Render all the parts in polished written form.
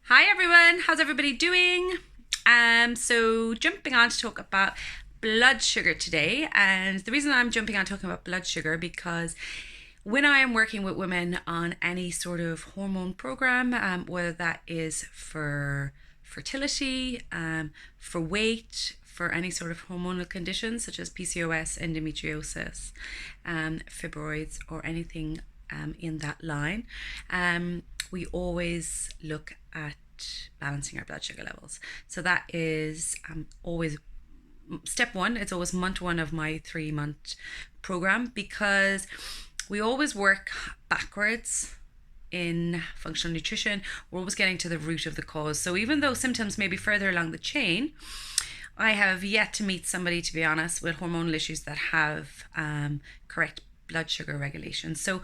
Hi everyone, how's everybody doing? So jumping on to talk about blood sugar today, and the reason I'm jumping on talking about blood sugar because when I am working with women on any sort of hormone program, whether that is for fertility, for weight, for any sort of hormonal conditions such as PCOS, endometriosis, fibroids, or anything in that line, we always look at balancing our blood sugar levels. So that is always step one. It's always month one of my 3 month program because we always work backwards in functional nutrition. We're always getting to the root of the cause. So even though symptoms may be further along the chain, I have yet to meet somebody, to be honest, with hormonal issues that have correct blood sugar regulation. So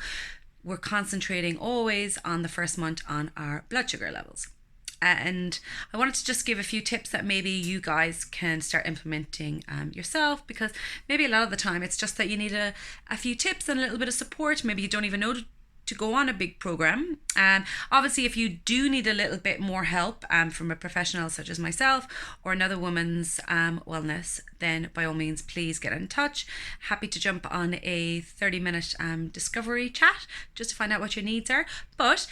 we're concentrating always on the first month on our blood sugar levels. And I wanted to just give a few tips that maybe you guys can start implementing yourself, because maybe a lot of the time it's just that you need a few tips and a little bit of support. Maybe you don't even know to go on a big program. Obviously, if you do need a little bit more help from a professional such as myself or another woman's wellness, then by all means, please get in touch. Happy to jump on a 30-minute discovery chat just to find out what your needs are. But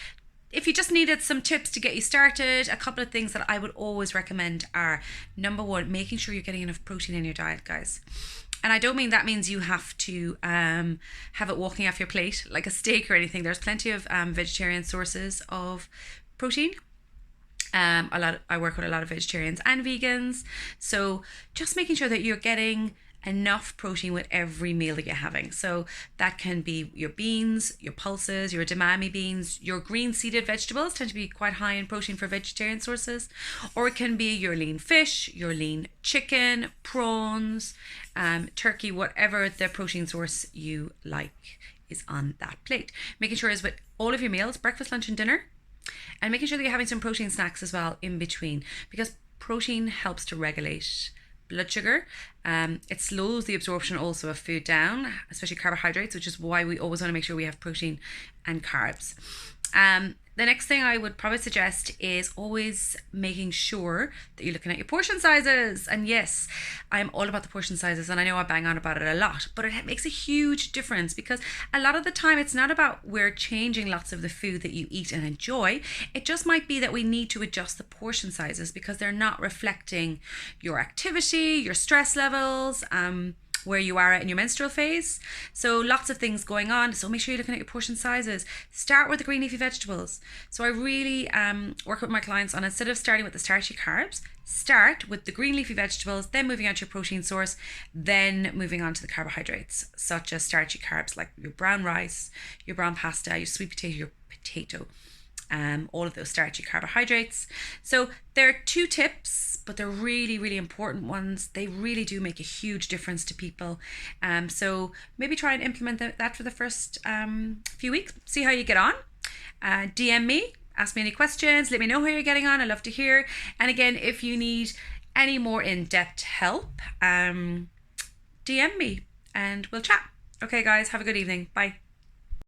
if you just needed some tips to get you started, a couple of things that I would always recommend are, number one, making sure you're getting enough protein in your diet, guys. And I don't mean that means you have to have it walking off your plate like a steak or anything. There's plenty of vegetarian sources of protein. I work with a lot of vegetarians and vegans. So just making sure that you're getting enough protein with every meal that you're having. So that can be your beans, your pulses, your edamame beans, your green seeded vegetables tend to be quite high in protein for vegetarian sources, or it can be your lean fish, your lean chicken, prawns, turkey, whatever the protein source you like is on that plate. Making sure is with all of your meals, breakfast, lunch and dinner, and making sure that you're having some protein snacks as well in between, because protein helps to regulate blood sugar. It slows the absorption also of food down, especially carbohydrates, which is why we always want to make sure we have protein and carbs. The next thing I would probably suggest is always making sure that you're looking at your portion sizes. And yes, I'm all about the portion sizes, and I know I bang on about it a lot, but it makes a huge difference because a lot of the time it's not about we're changing lots of the food that you eat and enjoy. It just might be that we need to adjust the portion sizes because they're not reflecting your activity, your stress levels, where you are in your menstrual phase. So lots of things going on. So make sure you're looking at your portion sizes. Start with the green leafy vegetables. So I really work with my clients on, instead of starting with the starchy carbs, start with the green leafy vegetables, then moving on to your protein source, then moving on to the carbohydrates, such as starchy carbs like your brown rice, your brown pasta, your sweet potato, your potato. All of those starchy carbohydrates. So there are two tips, but they're really, really important ones. They really do make a huge difference to people. So maybe try and implement that for the first few weeks. See how you get on. DM me, ask me any questions, let me know how you're getting on. I love to hear. And again, if you need any more in-depth help, DM me and we'll chat. Okay, guys, have a good evening. Bye.